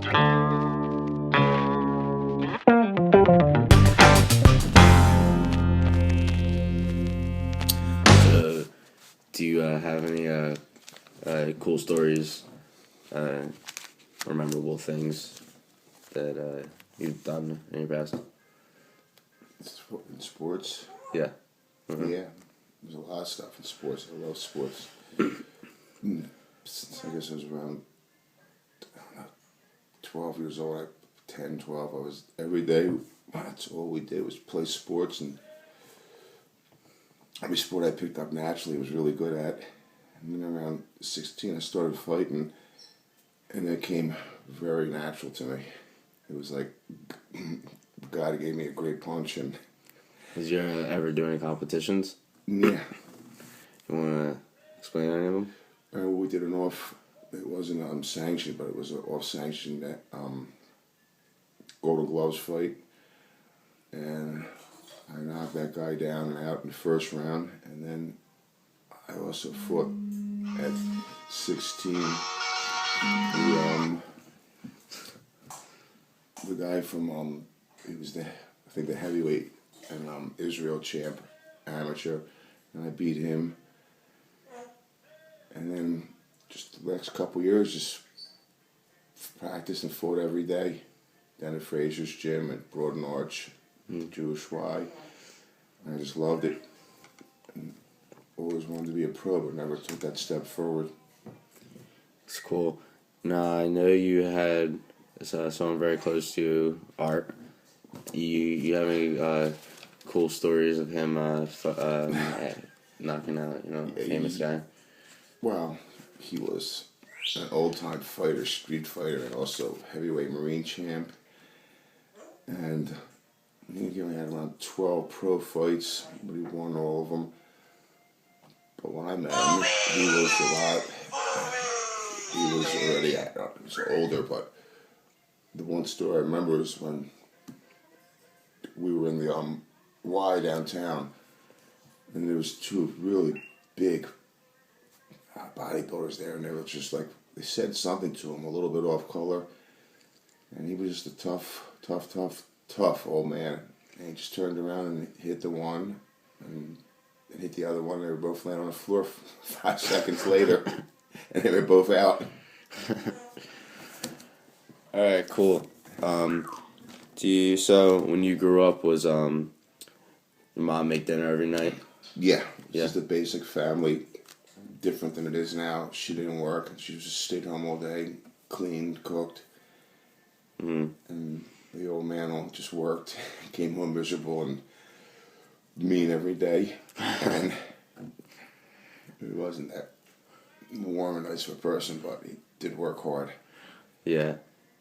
Do you have any cool stories or memorable things that you've done in your past? In sports? Yeah. Mm-hmm. Yeah. There's a lot of stuff in sports. I love sports. Since I guess I was around, I don't know, 12 years old, 10, 12, I was every day, that's all we did was play sports, and every sport I picked up naturally was really good at. And then around 16 I started fighting, and that came very natural to me. It was like God gave me a great punch. And Did you ever do any competitions? yeah. You want to explain any of them? We did it wasn't sanctioned, but it was an off-sanctioned Golden Gloves fight. And I knocked that guy down and out in the first round. And then I also fought at 16. The guy from, he was the heavyweight and Israel champ, amateur. And I beat him. And then just the next couple years, just practiced and fought every day. Down at Fraser's gym at Broad Arch, Jewish Y. And I just loved it. And always wanted to be a pro, but never took that step forward. It's cool. Now, I know you had someone very close to you, Art. You have any cool stories of him knocking out, famous guy? Well, he was an old-time fighter, street fighter, and also heavyweight Marine champ. And I think he only had around 12 pro fights, but he won all of them. But when I met him, he was a lot. He was already, he was older, but the one story I remember is when we were in the Y downtown, and there was two really big bodybuilders there, and they were just like, they said something to him a little bit off color, and he was just a tough old man. And he just turned around and hit the one and hit the other one. They were both laying on the floor 5 seconds later, and they were both out. All right, cool. So when you grew up, was your mom make dinner every night? Yeah, just a basic family. Different than it is now. She didn't work. She just stayed home all day, cleaned, cooked. And the old man just worked, came home miserable and mean every day. And he wasn't that warm and nice of a person, but he did work hard. Yeah.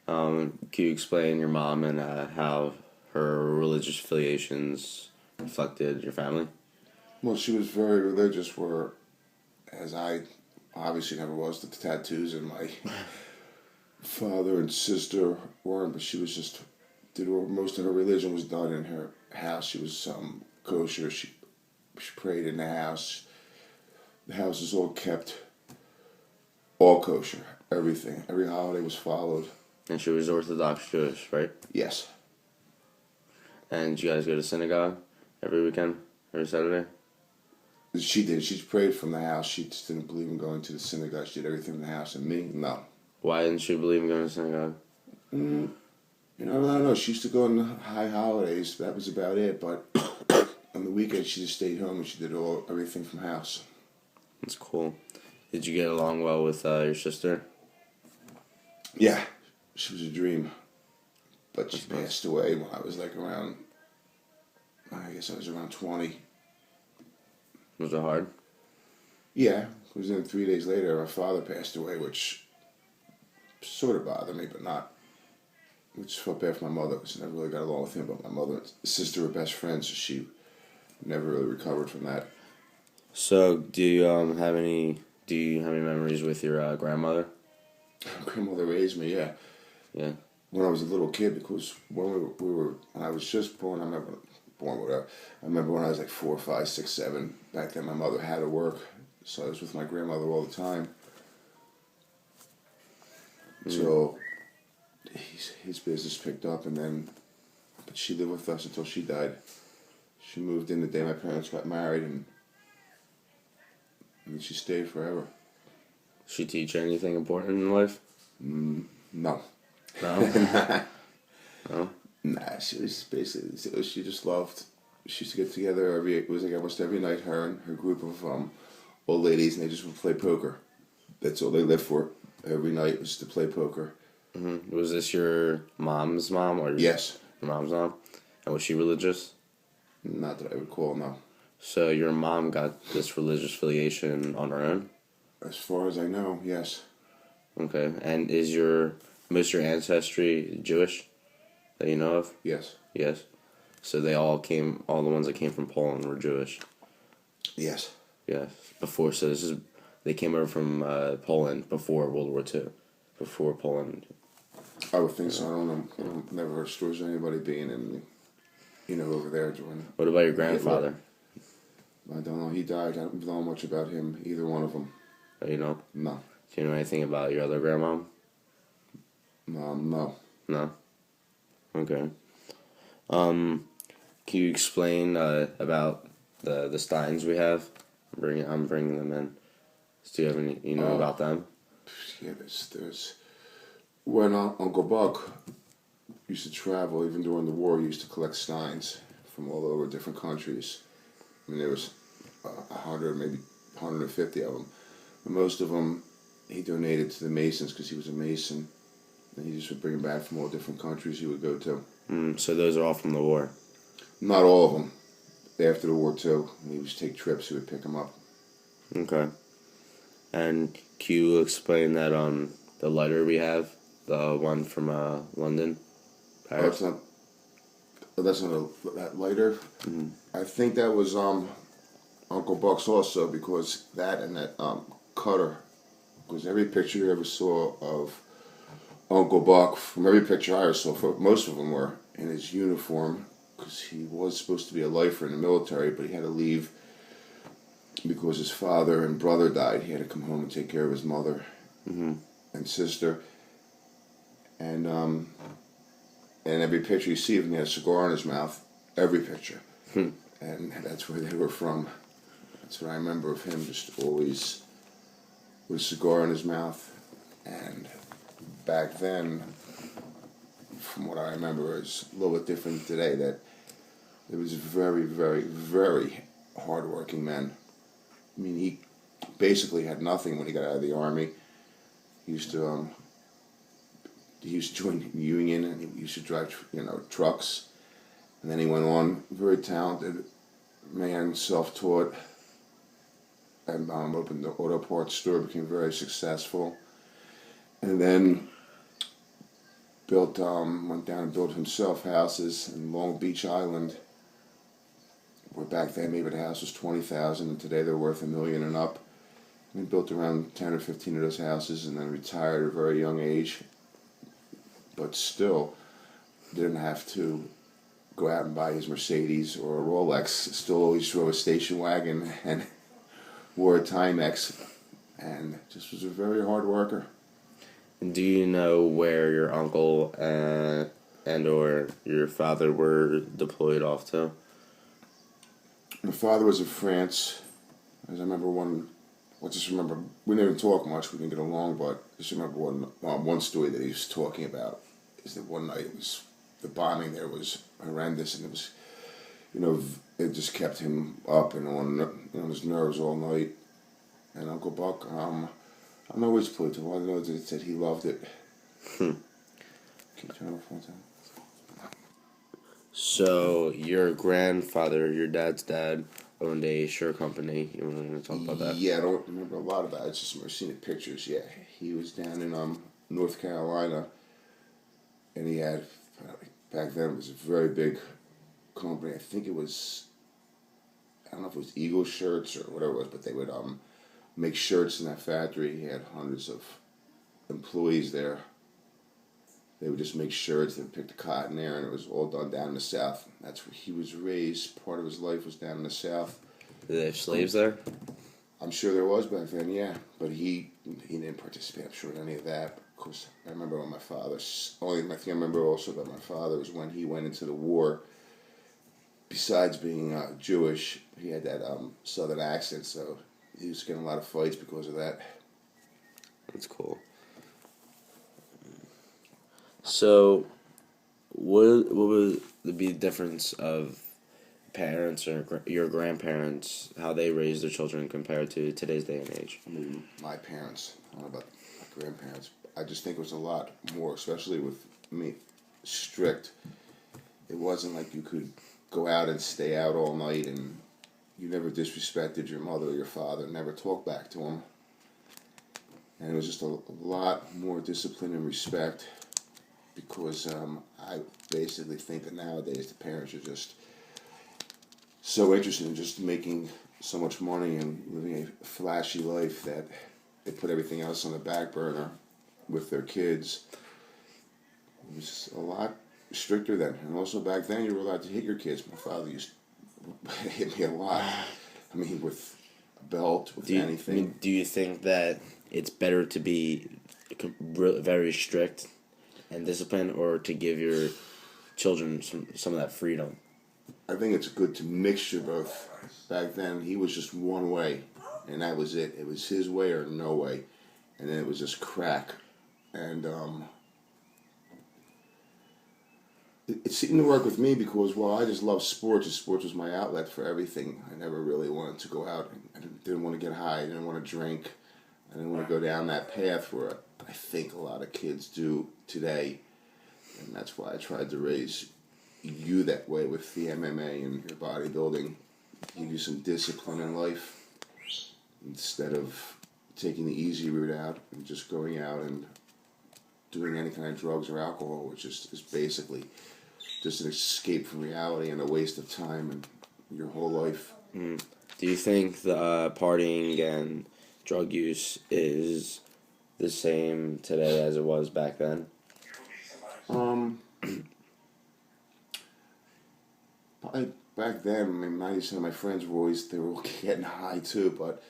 Can you explain your mom and how her religious affiliations reflected your family? Well, she was very religious, as I obviously never was. The tattoos and my father and sister weren't, but she was just most of her religion was done in her house. She was kosher. She prayed in the house. The house is all kept all kosher. Everything. Every holiday was followed. And she was Orthodox Jewish, right? Yes. And did you guys go to synagogue every weekend? Every Saturday? She did. She prayed from the house. She just didn't believe in going to the synagogue. She did everything in the house. And me, no. Why didn't she believe in going to synagogue? I don't know. She used to go on the high holidays. That was about it. But on the weekends, she just stayed home and she did everything from house. That's cool. Did you get along well with your sister? Yeah. She was a dream. But she passed away when I was around, I guess I was around 20. Was it hard? Yeah. Because then 3 days later, her father passed away, which sort of bothered me, but not. I just felt bad for my mother because I never really got along with him, but my mother and sister were best friends, so she never really recovered from that. So, do you have any memories with your grandmother? Grandmother raised me, yeah. Yeah. When I was a little kid, because when when I was just born, I remember when I was 4, 5, 6, 7. Back then, my mother had to work, so I was with my grandmother all the time. So his business picked up, but she lived with us until she died. She moved in the day my parents got married, and she stayed forever. She teach anything important in life? No. No. No. Nah, she was basically, she just loved, she used to get together it was like almost every night, her and her group of old ladies, and they just would play poker. That's all they lived for. Every night was to play poker. Mm-hmm. Was this your mom's mom? Or Yes. Your mom's mom? And was she religious? Not that I recall, no. So your mom got this religious affiliation on her own? As far as I know, yes. Okay. And is most of your ancestry Jewish that you know of? Yes. Yes. So all the ones that came from Poland were Jewish? Yes. Yes. They came over from Poland before World War II. Before Poland. I would think so. I don't know. I never heard stories of anybody being over there during. What about your grandfather? I don't know. He died. I don't know much about him, either one of them. Oh, you know? No. Do you know anything about your other grandma? No. No? Okay. Can you explain about the Steins we have? I'm bringing them in. Do you have any, about them? Yeah, there's when Uncle Buck used to travel, even during the war, he used to collect steins from all over different countries. I mean, there was 100, maybe 150 of them. But most of them he donated to the Masons because he was a Mason. And he just would bring them back from all different countries he would go to. So those are all from the war? Not all of them. After the war, too. He would take trips, he would pick them up. Okay. And can you explain that the lighter we have? The one from London? Paris? Oh, that's not that lighter. Mm-hmm. I think that was Uncle Buck's also, because that and that cutter. Because every picture you ever saw of Uncle Buck, from every picture I ever saw, most of them were in his uniform, because he was supposed to be a lifer in the military, but he had to leave because his father and brother died. He had to come home and take care of his mother and sister. And every picture you see of him, he had a cigar in his mouth. Every picture. And that's where they were from. That's what I remember of him, just always with a cigar in his mouth. And back then, from what I remember, is a little bit different today, that it was very, very, very hard-working men. I mean, he basically had nothing when he got out of the Army. He used to join the Union, and he used to drive, trucks. And then he went on, very talented man, self-taught, and opened the auto parts store, became very successful. And then went down and built himself houses in Long Beach Island, where back then maybe the house was $20,000, and today they're worth $1 million and up. And he built around 10 or 15 of those houses, and then retired at a very young age, but still didn't have to go out and buy his Mercedes or a Rolex. Still always drove a station wagon and wore a Timex, and just was a very hard worker. Do you know where your uncle and or your father were deployed off to? My father was in France. As I remember we didn't even talk much, we didn't get along, but I just remember one story that he was talking about, is that one night the bombing there was horrendous, and it was, it just kept him up and on his nerves all night. And Uncle Buck, I don't know which played to. All I know is that it said he loved it. Can you turn it off one time? So your grandfather, your dad's dad, owned a shirt company. You want to talk about that? Yeah, I don't remember a lot about it. I just remember seeing the pictures. Yeah, he was down in North Carolina, and he had, back then it was a very big company. I think it was, I don't know if it was Eagle Shirts or whatever it was, but they would make shirts in that factory. He had hundreds of employees there. They would just make shirts. They would pick the cotton there, and it was all done down in the South. That's where he was raised. Part of his life was down in the South. Did they have slaves there? I'm sure there was back then, yeah. But he didn't participate, I'm sure, in any of that. Of course, I remember when my father's... Only thing I remember also about my father was when he went into the war. Besides being Jewish, he had that southern accent, so he was getting a lot of fights because of that. That's cool. So, what would be the difference of parents or your grandparents, how they raised their children compared to today's day and age? I mean, my parents, I don't know about my grandparents. I just think it was a lot more, especially with me, strict. It wasn't like you could go out and stay out all night, and you never disrespected your mother or your father, never talked back to them. And it was just a lot more discipline and respect, because I basically think that nowadays the parents are just so interested in just making so much money and living a flashy life that they put everything else on the back burner with their kids. It was a lot stricter then. And also back then you were allowed to hit your kids. My father used to hit me a lot. I mean, with a belt, with anything. Do you think that it's better to be very strict and disciplined, or to give your children some of that freedom? I think it's good to mixture both. Back then, he was just one way, and that was it. It was his way or no way, and then it was just crack. And it seemed to work with me because, well, I just love sports, and sports was my outlet for everything. I never really wanted to go out. I didn't want to get high. I didn't want to drink. I didn't want to go down that path where I think a lot of kids do today. And that's why I tried to raise you that way with the MMA and your bodybuilding. Give you some discipline in life instead of taking the easy route out and just going out and doing any kind of drugs or alcohol, which is basically just an escape from reality and a waste of time and your whole life. Do you think the partying and drug use is the same today as it was back then? Back then, I mean, 90% of my friends were all getting high too, but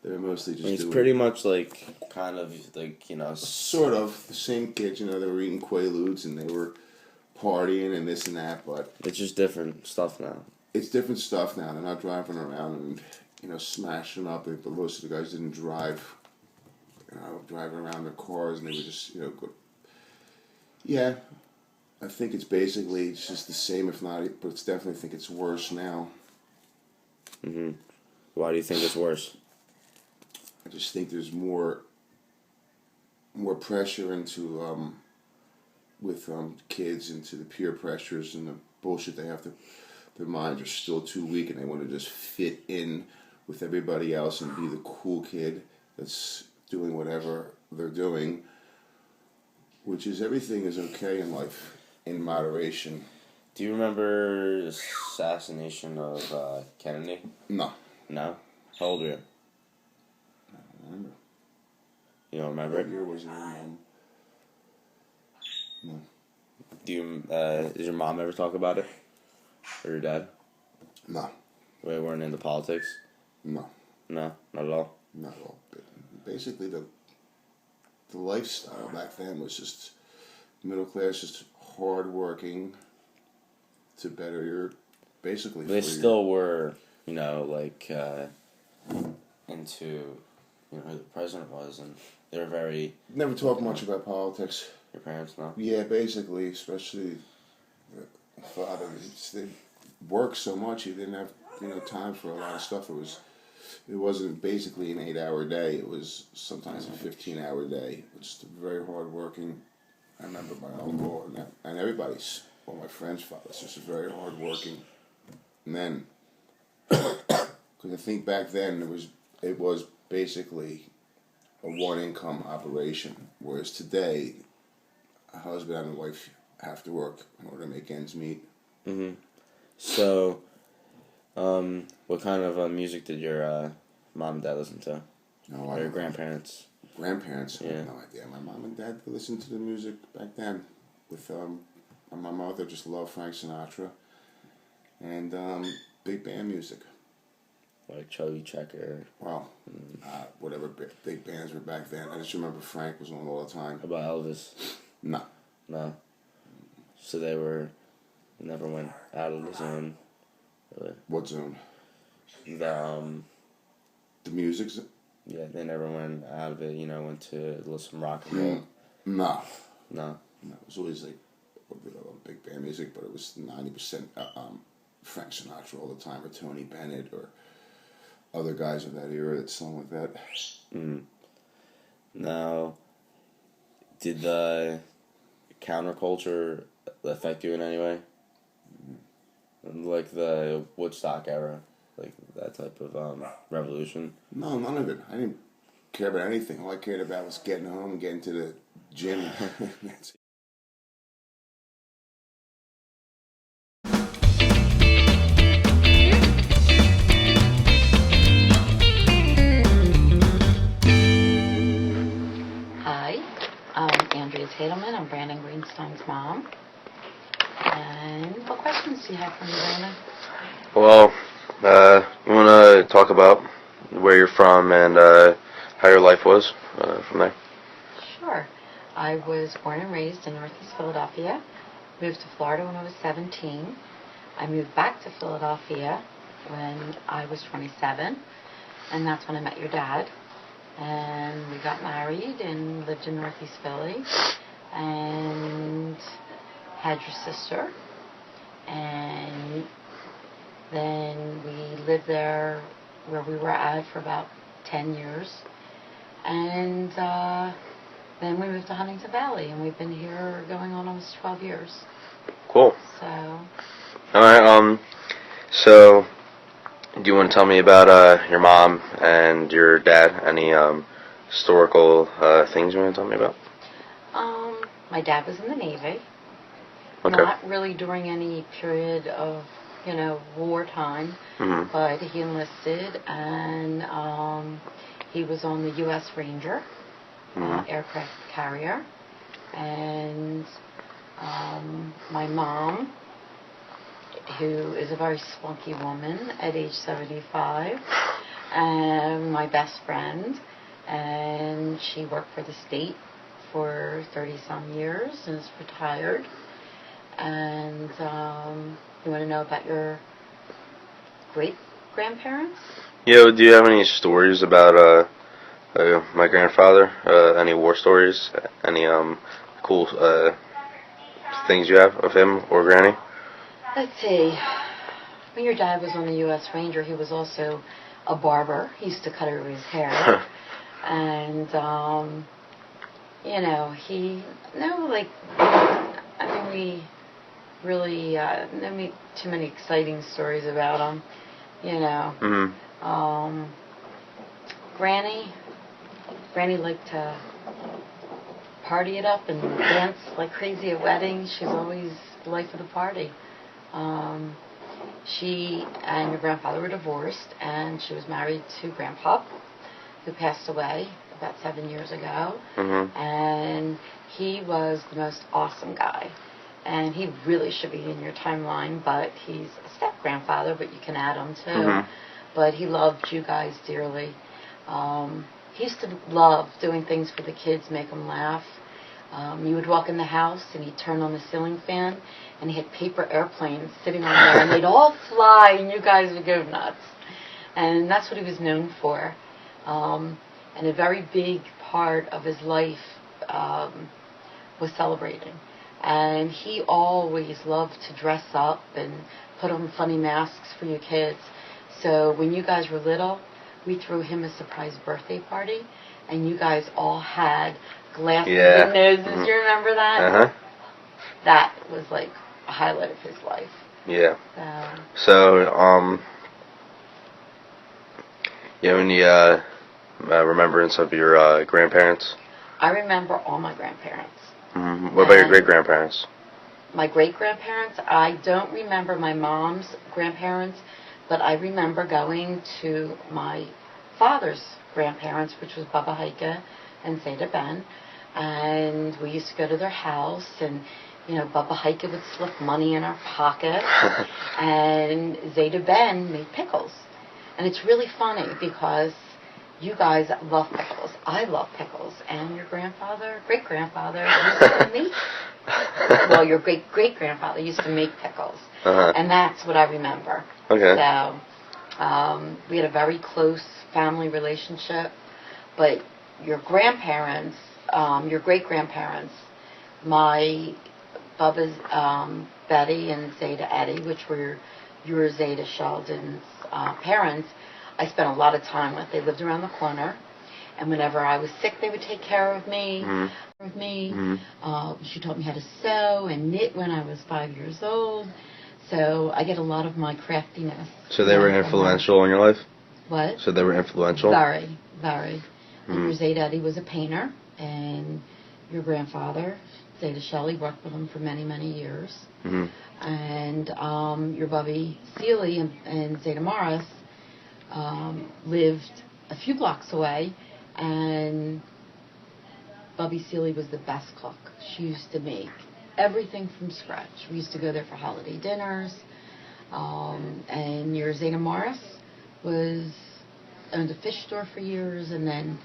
they were mostly just It's doing... pretty much like, kind of like, Sort of. The same kids, they were eating Quaaludes and they were partying and this and that, but... It's just different stuff now. It's different stuff now. They're not driving around and, smashing up. But most of the guys didn't drive, driving around their cars, and they were just, good. Yeah. I think it's just the same, if not, but it's definitely, I think it's worse now. Mm-hmm. Why do you think it's worse? I just think there's more pressure into, with kids, into the peer pressures and the bullshit they have to, their minds are still too weak and they want to just fit in with everybody else and be the cool kid that's doing whatever they're doing, which is everything is okay in life. In moderation. Do you remember the assassination of Kennedy? No. No? How old were you? I don't remember. You don't remember? What year was it? No. Did your mom ever talk about it? Or your dad? No. We weren't into politics? No. No? Not at all? Not at all. Basically, the lifestyle back then was just middle class, just hard working to better your, basically. They still were, into, who the president was, and they were very... Never talk much about politics. Your parents, no? Yeah, basically, especially the father. They worked so much, he didn't have, time for a lot of stuff. It wasn't basically an 8-hour day. It was sometimes a 15-hour day. It was very hard working. I remember my uncle and everybody's, all my friends' fathers, just very hard working men. Because I think back then it was basically a one income operation, whereas today a husband and a wife have to work in order to make ends meet. Mm-hmm. So, what kind of music did your mom and dad listen to? Or your grandparents? Grandparents? Yeah. I have no idea. My mom and dad listened to the music back then. With my mother just loved Frank Sinatra and big band music. like Chubby Checker. Well, whatever big bands were back then. I just remember Frank was on all the time. About Elvis? No. No. So they never went out of the zone, really. What zone? The music zone? Yeah, they never went out of it, went to listen to rock and roll. No. No. No, it was always like big band music, but it was 90% Frank Sinatra all the time, or Tony Bennett, or other guys of that era that sung like that. Now, did the counterculture affect you in any way? Like the Woodstock era, like that type of revolution? No, none of it. I didn't care about anything. All I cared about was getting home and getting to the gym. That's it. Hi, I'm Andrea Tadelman. I'm Brandon Greenstein's mom. And what questions do you have for me, Brandon? Well, you want to talk about where you're from and how your life was from there? Sure. I was born and raised in Northeast Philadelphia. Moved to Florida when I was 17. I moved back to Philadelphia when I was 27. And that's when I met your dad. And we got married and lived in Northeast Philly. And had your sister. And then we lived there where we were at for about 10 years. And then we moved to Huntington Valley, and we've been here going on almost 12 years. Cool. So. All right. So, do you want to tell me about your mom and your dad? Any historical things you want to tell me about? My dad was in the Navy. Okay. Not really during any period of, wartime, but he enlisted, and he was on the U.S. Ranger aircraft carrier. And my mom, who is a very spunky woman at age 75, and my best friend, and she worked for the state for 30-some years and is retired. And you want to know about your great-grandparents? Yeah, do you have any stories about my grandfather? Any war stories? Any cool things you have of him or Granny? Let's see. When your dad was on the U.S. Ranger, he was also a barber. He used to cut over his hair. And, we really don't meet too many exciting stories about him, Granny liked to party it up and dance like crazy at weddings. She's always the life of the party. She and your grandfather were divorced, and she was married to Grandpa, who passed away about 7 years ago. And he was the most awesome guy. And he really should be in your timeline, but he's a step-grandfather, but you can add him too. But he loved you guys dearly. He used to love doing things for the kids, make them laugh. You would walk in the house, and he'd turn on the ceiling fan, and he had paper airplanes sitting on there, and they'd all fly, and you guys would go nuts. And that's what he was known for. And a very big part of his life was celebrating. And he always loved to dress up and put on funny masks for you kids. So when you guys were little, we threw him a surprise birthday party, and you guys all had glasses and noses. You remember that? That was like a highlight of his life. Yeah. So, you have any remembrance of your grandparents? I remember all my grandparents. What about your great-grandparents? My great-grandparents, I don't remember my mom's grandparents, but I remember going to my father's grandparents, which was Baba Heike and Zeta Ben, and we used to go to their house, and Baba Heike would slip money in our pocket, and Zeta Ben made pickles. And it's really funny because you guys love pickles. I love pickles. And your grandfather, great-grandfather, used to make, well, your great-great-grandfather used to make pickles. And that's what I remember. Okay. So we had a very close family relationship. But your grandparents, your great-grandparents, my Bubba's Betty and Zeta Eddie, which were your Zeta Sheldon's parents, I spent a lot of time with. They lived around the corner, and whenever I was sick, they would take care of me. She taught me how to sew and knit when I was 5 years old. So I get a lot of my craftiness. So they were influential in your life? What? So they were influential? Very, very. And your Zeta Eddie was a painter, and your grandfather, Zeta Shelley, worked with him for many, many years. And your Bubby Seeley and Zeta Morris lived a few blocks away, and Bubby Seeley was the best cook. She used to make everything from scratch. We used to go there for holiday dinners. And your Zeta Morris owned a fish store for years, and then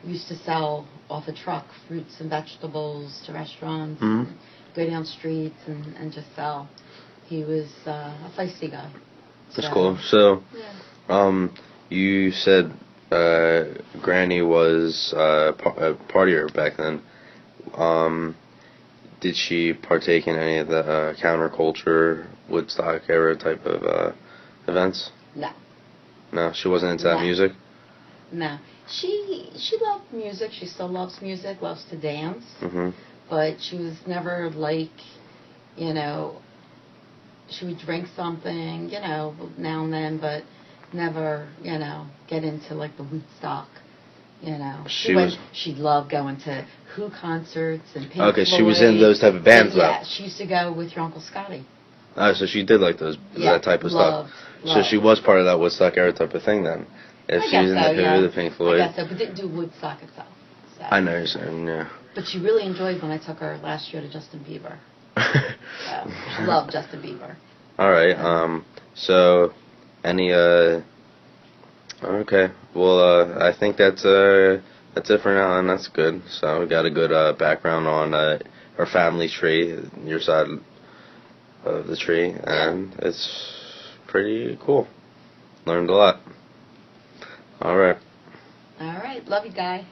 used to sell off a truck fruits and vegetables to restaurants, and go down streets and just sell. He was a feisty guy. That's cool. So, you said Granny was a partier back then. Did she partake in any of the counterculture, Woodstock era type of events? No. No, she wasn't into that music? No. She loved music. She still loves music, loves to dance. But she was never like, she would drink something, now and then, but never, get into like the Woodstock, She loved going to Who concerts and Pink Floyd. Okay, she was in those type of bands, though. Yeah, she used to go with your Uncle Scotty. Oh, so she did like that type of stuff. So she was part of that Woodstock era type of thing then. If she was in the Pink Floyd. I guess so, but didn't do Woodstock itself. So. I know you're saying, yeah. But she really enjoyed when I took her last year to Justin Bieber. So she loved Justin Bieber. All right. So, any okay. Well, I think that's it for now, and that's good. So we got a good background on our family tree, your side of the tree, and it's pretty cool. Learned a lot. All right. All right. Love you, Guy.